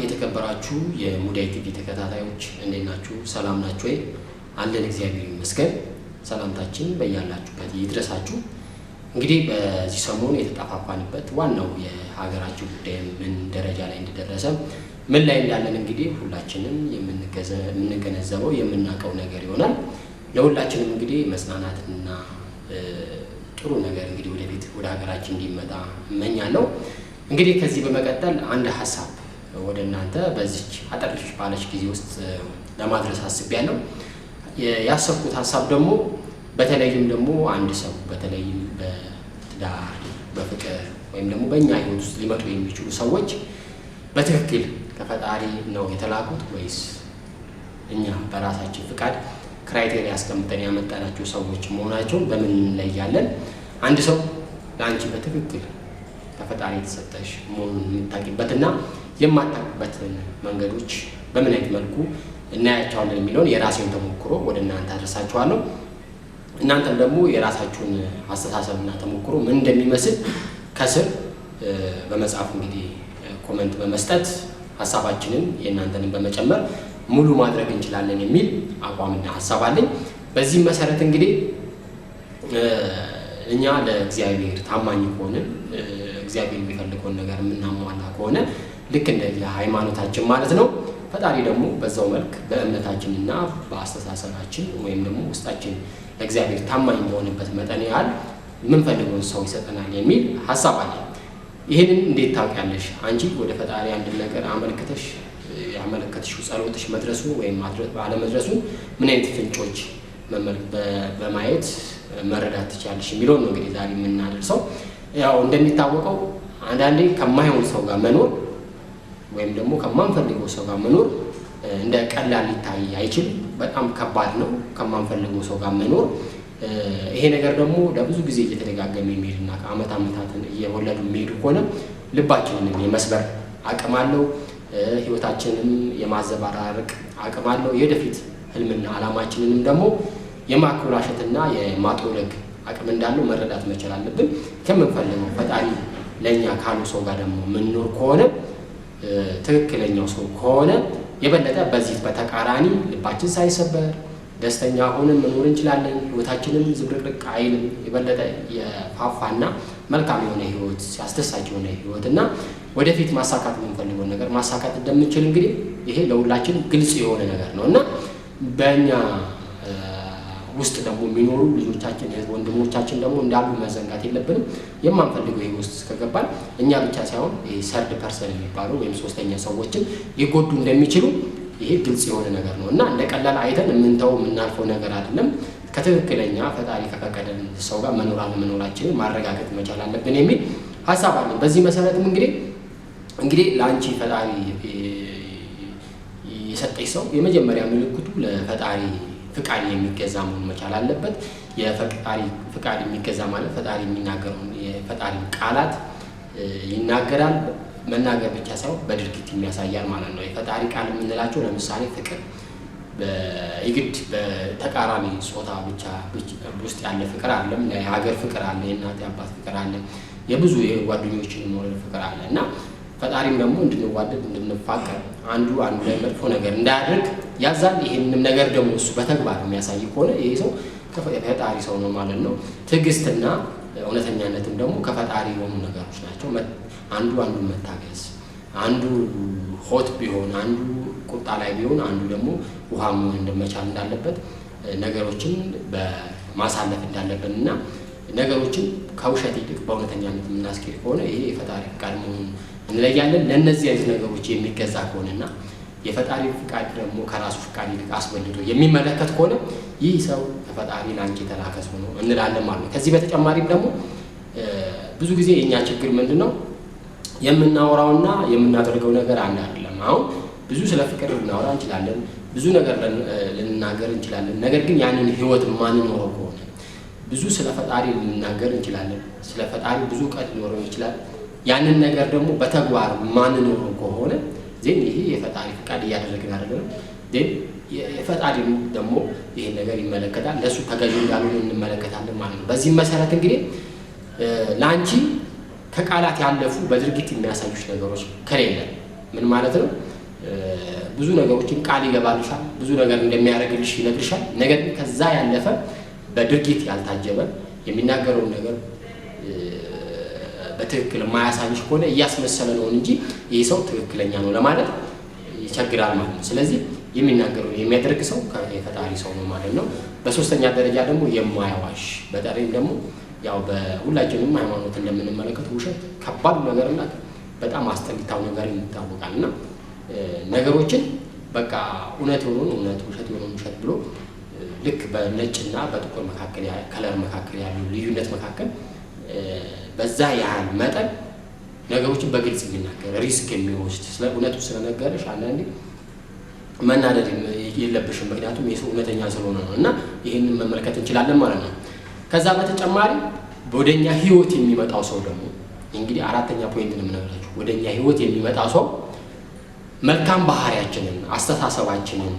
የተከበራችሁ የሙday ቲቪ ተከታታዮች እንዴት ናችሁ? ሰላም ናችሁ ወይ? አለን እግዚአብሔር ይመስገን። ሰላምታችን በእያላችሁበት ይድረሳችሁ። እንግዲህ በዚህ ሰሞን የተጣፋፋንበት ዋናው የሀገራችን ጉዳይ ምን ደረጃ ላይ እንደደረሰ ምን ላይ እንዳለን እንግዲህ ሁላችንም የምንገነዘበው የምናውቀው ነገር ይሆናል። ለሁላችንም እንግዲህ መጽናናትና ጥሩ ነገር እንግዲህ ወደ ሀገራችን እንዲመጣ እመኛለሁ። እንግዲህ ከዚህ በመቀጠል አንድ ሐሳብ ወደ እናንተ በዚች አጠርሽ ባለች ጊዜ ውስጥ ለማድረስ አስቤያለሁ። ያሰብኩት ሐሳብ ደግሞ በተለይም ደግሞ አንድ ሰው በተለይም በትዳር በፍቅር ወይም ደግሞ በእኛ ህይወት ውስጥ ሊመጡ የሚችሉ ሰዎች በትክክል ከፈጣሪ ነው የተላኩት ወይስ እኛ በራሳችን ፍቃድ ክራይቴሪያ አስቀምጠን ያመጣናቸው ሰዎች መሆናቸውን በምን እንለያለን? አንድ ሰው ለአንቺ በትክክል ከፈጣሪ የተሰጠሽ መሆኑን የምታውቂበትና የማታውቂበትን መንገዶች በምን አይነት መልኩ እናያቸዋለን የሚለውን የራሴን ተሞክሮ ወደ እናንተ አድርሳችኋለሁ። እናንተም ደግሞ የራሳችሁን አስተሳሰብና ተሞክሮ ምን እንደሚመስል ከስር በመጻፍ እንግዲህ ኮሜንት በመስጠት ሐሳባችንን የእናንተንም በመጨመር ሙሉ ማድረግ እንችላለን የሚል አቋምና ሐሳብ አለኝ። በዚህ መሰረት እንግዲህ እኛ ለእግዚአብሔር ታማኝ ከሆንን እግዚአብሔር የሚፈልገውን ነገር የምናሟላ ከሆነ ልክ እንደ ሃይማኖታችን ማለት ነው፣ ፈጣሪ ደግሞ በዛው መልክ በእምነታችንና በአስተሳሰባችን ወይም ደግሞ ውስጣችን ለእግዚአብሔር ታማኝ በሆነበት መጠን ያህል የምንፈልገውን ሰው ይሰጠናል የሚል ሐሳብ አለ። ይሄንን እንዴት ታውቂያለሽ? አንቺ ወደ ፈጣሪ አንድ ነገር ያመለከትሽው ጸሎትሽ መድረሱ ወይም አለመድረሱን ምን አይነት ፍንጮች በማየት መረዳት ትችያለሽ የሚለውን ነው እንግዲህ ዛሬ የምናደርሰው። ያው እንደሚታወቀው አንዳንዴ ከማይሆን ሰው ጋር መኖር ወይም ደግሞ ከማንፈልገው ሰው ጋር መኖር እንደ ቀላል ሊታይ አይችልም። በጣም ከባድ ነው ከማንፈልገው ሰው ጋር መኖር። ይሄ ነገር ደግሞ ለብዙ ጊዜ እየተደጋገመ የሚሄድና ከዓመታትን እየወለዱ የሚሄዱ ከሆነ ልባችንን የመስበር አቅም አለው፣ ህይወታችንን የማዘባራረቅ አቅም አለው። የወደፊት ህልምና ዓላማችንንም ደግሞ የማኮላሸትና የማጥወለግ አቅም እንዳለው መረዳት መቻል አለብን። ከምንፈልገው ፈጣሪ ለኛ ካሉ ሰው ጋር ደግሞ ምንኖር ከሆነ ትክክለኛው ሰው ከሆነ የበለጠ በዚህ በተቃራኒ ልባችን ሳይሰበር ደስተኛ ሆነን መኖር እንችላለን። ህይወታችንም ዝብርቅርቅ አይልም። የበለጠ የፋፋና መልካም የሆነ ህይወት ያስደሳች የሆነ ህይወትና ወደፊት ማሳካት የምንፈልገው ነገር ማሳካት እንደምንችል እንግዲህ ይሄ ለሁላችን ግልጽ የሆነ ነገር ነውና በእኛ ውስጥ ደግሞ የሚኖሩ ልጆቻችን ወንድሞቻችን ደግሞ እንዳሉ መዘንጋት የለብንም። የማንፈልገው ይሄ ውስጥ ከገባን እኛ ብቻ ሳይሆን ይሄ ሰርድ ፐርሰን የሚባለው ወይም ሶስተኛ ሰዎችን ሊጎዱ እንደሚችሉ ይሄ ግልጽ የሆነ ነገር ነው እና እንደ ቀላል አይተን የምናልፈው ነገር አይደለም። ከትክክለኛ ፈጣሪ ከፈቀደልን ሰው ጋር መኖር አለመኖራችንን ማረጋገጥ መቻል አለብን የሚል ሐሳብ አለ። በዚህ መሰረትም እንግዲህ ለአንቺ ፈጣሪ የሰጠሽ ሰው የመጀመሪያ ምልክቱ ለፈጣሪ ፍቃድ የሚገዛ መሆን መቻል አለበት። የፈጣሪ ፍቃድ የሚገዛ ማለት ፈጣሪ የሚናገረውን የፈጣሪ ቃላት ይናገራል። መናገር ብቻ ሳይሆን በድርጊት የሚያሳያል ማለት ነው። የፈጣሪ ቃል የምንላቸው ለምሳሌ ፍቅር በይግድ በተቃራኒ ጾታ ብቻ ውስጥ ያለ ፍቅር አለ፣ የሀገር ፍቅር አለ፣ የእናት አባት ፍቅር አለ፣ የብዙ የጓደኞችን መውደድ ፍቅር አለ እና ፈጣሪም ደግሞ እንድንዋደድ እንድንፋቀር አንዱ ላይ መጥፎ ነገር እንዳያደርግ ያዛል። ይሄንንም ነገር ደግሞ እሱ በተግባር የሚያሳይ ከሆነ ይሄ ሰው ከፈጣሪ ሰው ነው ማለት ነው። ትዕግስትና እውነተኛነትም ደግሞ ከፈጣሪ የሆኑ ነገሮች ናቸው። አንዱ መታገስ፣ አንዱ ሆት ቢሆን አንዱ ቁጣ ላይ ቢሆን አንዱ ደግሞ ውሃ መሆን እንደመቻል እንዳለበት ነገሮችን በማሳለፍ እንዳለብንና ነገሮችን ከውሸት ይልቅ በእውነተኛነት የምናስኬድ ከሆነ ይሄ የፈጣሪ ፍቃድ መሆኑን እንለያለን። ለእነዚህ አይነት ነገሮች የሚገዛ ከሆነና የፈጣሪ ፍቃድ ደግሞ ከራሱ ፍቃድ ይልቅ አስበልጦ የሚመለከት ከሆነ ይህ ሰው ከፈጣሪ ለአንቺ የተላከ ሰው ነው እንላለን ማለት ነው። ከዚህ በተጨማሪም ደግሞ ብዙ ጊዜ የእኛ ችግር ምንድን ነው? የምናወራውና የምናደርገው ነገር አንድ አይደለም። አሁን ብዙ ስለ ፍቅር ልናወራ እንችላለን፣ ብዙ ነገር ልንናገር እንችላለን። ነገር ግን ያንን ህይወት ማንኖረው ከሆነ ብዙ ስለ ፈጣሪ ልንናገር እንችላለን፣ ስለ ፈጣሪ ብዙ እውቀት ሊኖረው ይችላል። ያንን ነገር ደግሞ በተግባር ማንኖረው ከሆነ ዜን ይሄ የፈጣሪ ፍቃድ እያደረግን አይደለም። ዜን የፈጣሪ ደግሞ ይሄን ነገር ይመለከታል፣ ለሱ ተገዥ እንዳልሆነ እንመለከታለን ማለት ነው። በዚህ መሰረት እንግዲህ ለአንቺ ከቃላት ያለፉ በድርጊት የሚያሳዩሽ ነገሮች ከሌለ ምን ማለት ነው? ብዙ ነገሮችን ቃል ይገባልሻል ብዙ ነገር እንደሚያደርግልሽ ይነግርሻል ነገር ግን ከዛ ያለፈ በድርጊት ያልታጀበ የሚናገረው ነገር በትክክል ማያሳይሽ ከሆነ ያስመሰለ ነው እንጂ ይሄ ሰው ትክክለኛ ነው ለማለት ይቸግራል ማለት ነው ስለዚህ የሚናገረው የሚያደርግ ሰው ከፈጣሪ ሰው ነው ማለት ነው በሶስተኛ ደረጃ ደግሞ የማያዋሽ በተለይ ደግሞ ያው በሁላችንም ሃይማኖት እንደምንመለከተው ውሸት ከባድ ነገርና በጣም አስጠሊታው ነገር ይታወቃልና ነገሮችን በቃ እውነት የሆነውን እውነት ውሸት የሆነውን ውሸት ብሎ ልክ በነጭና በጥቁር መካከል ከለር መካከል ያለው ልዩነት መካከል በዛ ያህል መጠን ነገሮችን በግልጽ የሚናገር ሪስክ የሚወስድ ስለ እውነቱ ስለነገረሽ አንዳንዴ መናደድ የለብሽም ምክንያቱም የሰው እውነተኛ ስለሆነ ነውና ይሄንን መመልከት እንችላለን ማለት ነው ከዛ በተጨማሪ ወደኛ ህይወት የሚመጣው ሰው ደግሞ እንግዲህ አራተኛ ፖይንት ነው የምነግራችሁ ወደኛ ህይወት የሚመጣው ሰው መልካም ባህሪያችንን አስተሳሰባችንን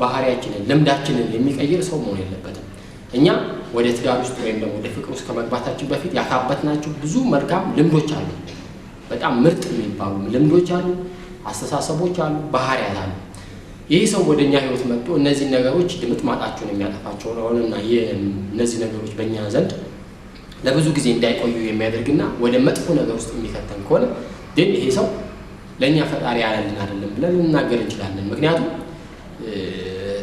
ባህሪያችንን ልምዳችንን የሚቀይር ሰው መሆን የለበትም እኛ ወደ ትዳር ውስጥ ወይም ደግሞ ወደ ፍቅር ውስጥ ከመግባታችን በፊት ያካበትናቸው ብዙ መልካም ልምዶች አሉ በጣም ምርጥ የሚባሉ ልምዶች አሉ አስተሳሰቦች አሉ ባህሪያት አሉ ይህ ሰው ወደኛ ህይወት መጥቶ እነዚህ ነገሮች ድምጥማጣቸውን የሚያጠፋቸው ነውና እነዚህ ነገሮች በእኛ ዘንድ ለብዙ ጊዜ እንዳይቆዩ የሚያደርግና ወደ መጥፎ ነገር ውስጥ የሚከተን ከሆነ ግን ይሄ ሰው ለኛ ፈጣሪ ያለልን አይደለም ብለን ልናገር እንችላለን ምክንያቱም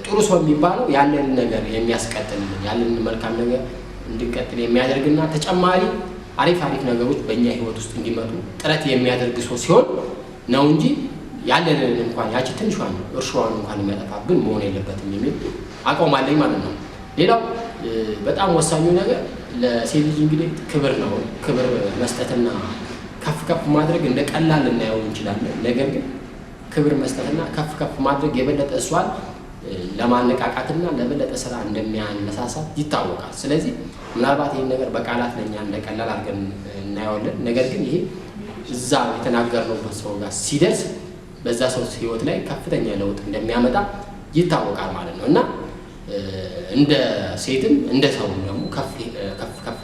ጥሩ ሰው የሚባለው ያለን ነገር የሚያስቀጥልልን ያለን መልካም ነገር እንድንቀጥል የሚያደርግና ተጨማሪ አሪፍ ነገሮች በእኛ ህይወት ውስጥ እንዲመጡ ጥረት የሚያደርግ ሰው ሲሆን ነው እንጂ ያለንን እንኳን ያቺ ትንሿን እርሻዋን እንኳን የሚያጠፋብን መሆን የለበትም የሚል አቋም አለኝ ማለት ነው ሌላው በጣም ወሳኙ ነገር ለሴት ልጅ እንግዲህ ክብር ነው ክብር መስጠትና ከፍ ማድረግ እንደ ቀላል ልናየው እንችላለን ነገር ግን ክብር መስጠትና ከፍ ማድረግ የበለጠ እሷን ለማነቃቃትና ለበለጠ ስራ እንደሚያነሳሳት ይታወቃል ስለዚህ ምናልባት ይሄን ነገር በቃላት ለኛ እንደ ቀላል አድርገን እናየዋለን ነገር ግን ይሄ እዛ የተናገርነው ሰው ጋር ሲደርስ በዛ ሰው ህይወት ላይ ከፍተኛ ለውጥ እንደሚያመጣ ይታወቃል ማለት ነው እና እንደ ሴትም እንደ ሰው ደግሞ ከፍ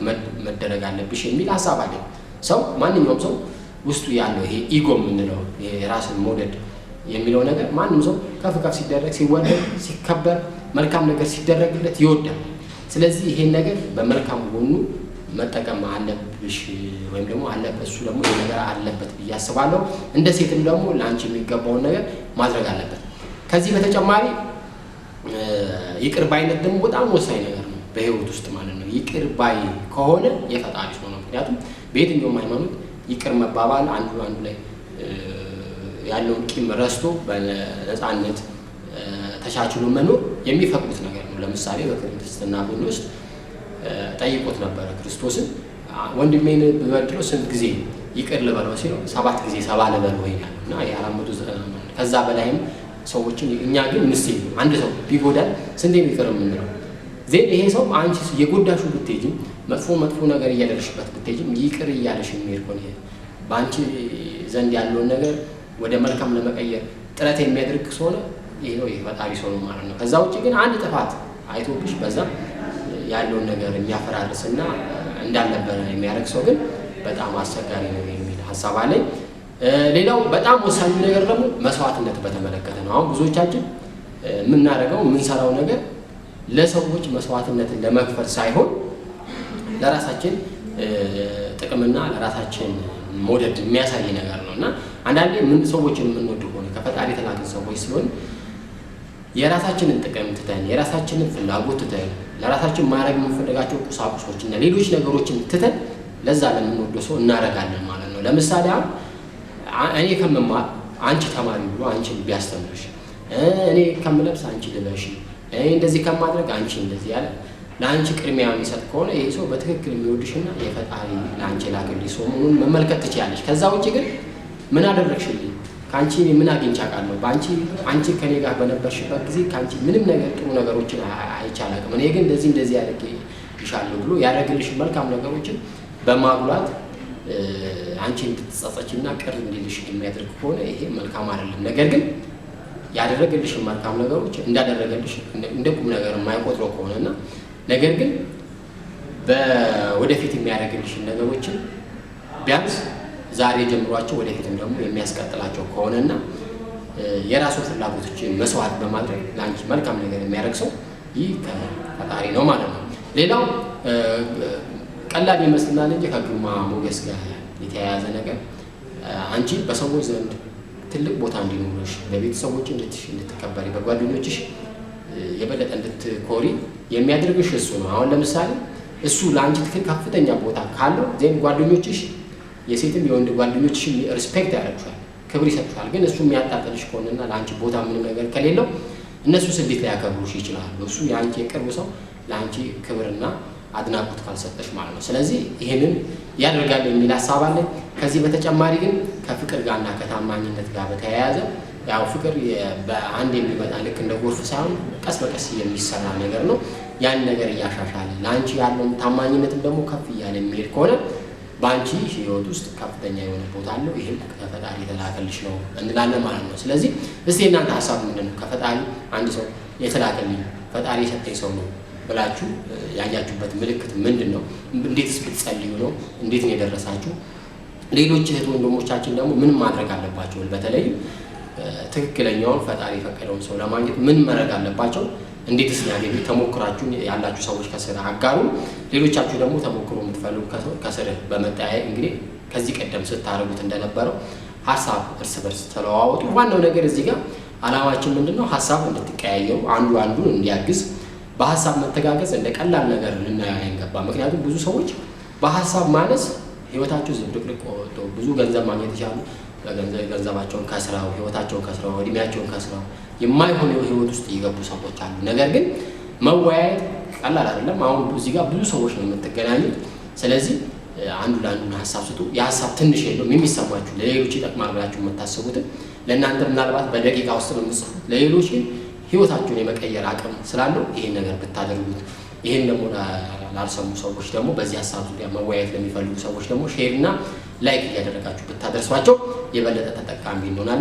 መደረግ አለብሽ የሚል ሐሳብ አለ ሰው ማንኛውም ሰው ውስጡ ያለው ይሄ ኢጎ የምንለው የራስን መውደድ የሚለው ነገር ማንንም ሰው ከፍ ሲደረግ ሲወደድ ሲከበር መልካም ነገር ሲደረግለት ይወዳል ስለዚህ ይሄን ነገር በመልካም ጎኑ መጠቀም አለብሽ ወይም ደግሞ አለበት እሱ ደግሞ ይሄ ነገር አለበት ብያስባለሁ እንደ ሴትም ደግሞ ላንቺ የሚገባውን ነገር ማድረግ አለበት ከዚህ በተጨማሪ ይቅር ባይነት ደግሞ በጣም ወሳኝ ነገር ነው በህይወት ውስጥ ማለት ነው ይቅር ባይ ከሆነ የፈጣሪ ሰው ነው ምክንያቱም በየትኛውም ሃይማኖት ይቅር መባባል አንዱ ላይ ያለውን ቂም ረስቶ በነፃነት ተቻችሎ መኖር የሚፈቅዱት ነገር ነው ለምሳሌ በክርስትና ውስጥ ጠይቆት ነበር ክርስቶስን ወንድሜን በበድሎ ስንት ጊዜ ይቅር ልበለው ሲለው 7 ጊዜ 70 ልበለው ይላልና ያ490 ከዛ በላይም ሰዎችን እኛ ግን ምስል አንድ ሰው ቢጎዳል ስንት ይቅር የምንለው ዘን ይሄ ሰው አንቺ የጎዳሹ ብትሄጂ መጥፎ ነገር እያደረሽበት ብትሄጂ ይቅር እያለሽ የሚሄድ ከሆነ ባንቺ ዘንድ ያለውን ነገር ወደ መልካም ለመቀየር ጥረት የሚያደርግ ሰው ነው ይሄ ነው የፈጣሪ ሰው ነው ማለት ነው ከዛ ውጪ ግን አንድ ጥፋት አይቶብሽ በዛ ያለውን ነገር የሚያፈራርስና እንዳልነበረ የሚያደርግ ሰው ግን በጣም አስቸጋሪ ነው የሚል ሐሳብ አለኝ ሌላው በጣም ወሳኝ ነገር ደግሞ መስዋዕትነት በተመለከተ ነው አሁን ብዙዎቻችን የምናደርገው የምንሰራው ነገር ለሰዎች መስዋዕትነትን ለመክፈል ሳይሆን ለራሳችን ጥቅምና ለራሳችን ሞደድ የሚያሳይ ነገር ነውና አንዳንዴ ምን ሰዎችን የምንወድ ሆነ ከፈጣሪ የተላከ ሰዎች ስለሆነ የራሳችንን ጥቅም ትተን የራሳችንን ፍላጎት ትተን ለራሳችን ማድረግ የምንፈልጋቸው ቁሳቁሶችና ሌሎች ነገሮችን ትተን ለዛ ለምንወደው ሰው እናደርጋለን ማለት ነው ለምሳሌ እኔ ከመማር አንቺ ተማሪ ብሎ አንቺን ቢያስተምርሽ እኔ ከምለብስ አንቺ ልበሽ እኔ እንደዚህ ከማድረግ አንቺ እንደዚህ ያለ ለአንቺ ቅድሚያ የሚሰጥ ከሆነ ይሄ ሰው በትክክል የሚወድሽና የፈጣሪ ለአንቺ ላከልሽ ሰው መሆኑን መመልከት ትችያለሽ ከዛ ውጪ ግን ምን አደረግሽልኝ ካንቺ ምን አግኝቻለሁ አንቺ ከኔ ጋር በነበርሽበት ጊዜ ካንቺ ምንም ነገር ጥሩ ነገሮችን አይቻላልም እኔ ግን እንደዚህ ያደርግ ይሻለው ብሎ ያደረግልሽ መልካም ነገሮችን በማጉላት አንቺ እንድትጸጸችና ቅር እንዲልሽ የሚያደርግ ከሆነ ይሄ መልካም አይደለም ነገር ግን ያደረገልሽ መልካም ነገሮች እንዳደረገልሽ እንደቁም ነገር የማይቆጥረው ከሆነና ነገር ግን በወደፊት የሚያደርግልሽ ነገሮችን ቢያንስ ዛሬ ጀምሯቸው ወደፊትም ደግሞ የሚያስቀጥላቸው ከሆነና የራሱ ፍላጎቶች መስዋዕት በማድረግ ላንቺ መልካም ነገር የሚያደርግ ሰው ይህ ከፈጣሪ ነው ማለት ነው። ሌላው ቀላል ይመስላል እንጂ ከግርማ ሞገስ ጋር የተያያዘ ነገር አንቺ በሰዎች ዘንድ ትልቅ ቦታ እንዲኖርሽ በቤተሰቦች እንድትከበሪ በጓደኞችሽ የበለጠ እንድትኮሪ የሚያደርግሽ እሱ ነው። አሁን ለምሳሌ እሱ ላንቺ ከፍተኛ ቦታ ካለው ዘን ጓደኞችሽ የሴትም የወንድ ጓደኞችሽ ሪስፔክት ያደርጉሻል፣ ክብር ይሰጡሻል። ግን እሱ የሚያጣጥልሽ ከሆነና ላንቺ ቦታ ምንም ነገር ከሌለው እነሱ እንዴት ሊያከብሩሽ ይችላሉ? እሱ ያንቺ የቅርብ ሰው ላንቺ ክብርና አድናቆት ካልሰጠሽ ማለት ነው። ስለዚህ ይሄንን ያደርጋል የሚል ሐሳብ አለ። ከዚህ በተጨማሪ ግን ከፍቅር ጋርና ከታማኝነት ጋር በተያያዘ ያው ፍቅር በአንድ የሚመጣ ልክ እንደ ጎርፍ ሳይሆን ቀስ በቀስ የሚሰራ ነገር ነው። ያን ነገር እያሻሻለ ላንቺ ያለው ታማኝነትም ደግሞ ከፍ እያለ የሚሄድ ከሆነ ባንቺ ህይወት ውስጥ ከፍተኛ የሆነ ቦታ አለው። ይሄም ከፈጣሪ የተላከልሽ ነው እንላለን ማለት ነው። ስለዚህ እስቲ እናንተ ሐሳብ ምንድነው? ከፈጣሪ አንድ ሰው የተላከልኝ ፈጣሪ የሰጠኝ ሰው ነው ብላችሁ ያያችሁበት ምልክት ምንድነው? እንዴትስ ብትጸልዩ ነው? እንዴት ነው የደረሳችሁ? ሌሎች እህት ወንድሞቻችን ደግሞ ምን ማድረግ አለባቸው? በተለይ ትክክለኛውን ፈጣሪ የፈቀደውን ሰው ለማግኘት ምን ማድረግ አለባቸው? እንዴትስ ያገኙ? ተሞክራችሁ ያላችሁ ሰዎች ከስር አጋሩ። ሌሎቻችሁ ደግሞ ተሞክሮ የምትፈልጉ ከስር በመጠያየቅ እንግዲህ ከዚህ ቀደም ስታረጉት እንደነበረው ሐሳብ እርስ በርስ ተለዋወጡ። ዋናው ነገር እዚህ ጋር አላማችን ምንድነው? ሐሳብ እንድትቀያየሩ፣ አንዱ አንዱን እንዲያግዝ፣ በሐሳብ መተጋገዝ እንደ ቀላል ነገር ልናየው አይገባም። ምክንያቱም ብዙ ሰዎች በሐሳብ ማነስ ህይወታቸው ዝብርቅርቅ ወጥቶ ብዙ ገንዘብ ማግኘት ይችላሉ። ገንዘባቸውን ከስራው፣ ህይወታቸውን ከስራው፣ እድሜያቸውን ከስራው የማይሆን ህይወት ውስጥ ይገቡ ሰዎች አሉ። ነገር ግን መወያየት ቀላል አይደለም። አሁን እዚህ ጋር ብዙ ሰዎች ነው የምትገናኙት። ስለዚህ አንዱ ለአንዱ ሐሳብ ስጡ። የሐሳብ ትንሽ የለውም የሚሰማችሁ ለሌሎች ይጠቅማል ብላችሁ የምታስቡትን ለእናንተ ምናልባት በደቂቃ ውስጥ ነው የምትጽፉት፣ ለሌሎች ግን ህይወታችሁን የመቀየር አቅም ስላለው ይሄን ነገር ብታደርጉት። ይሄን ደግሞ ላልሰሙ ሰዎች ደግሞ በዚህ ሐሳብ ዙሪያ መወያየት ለሚፈልጉ ሰዎች ደግሞ ሼር እና ላይክ እያደረጋችሁ ብታደርሷቸው የበለጠ ተጠቃሚ እንሆናለን።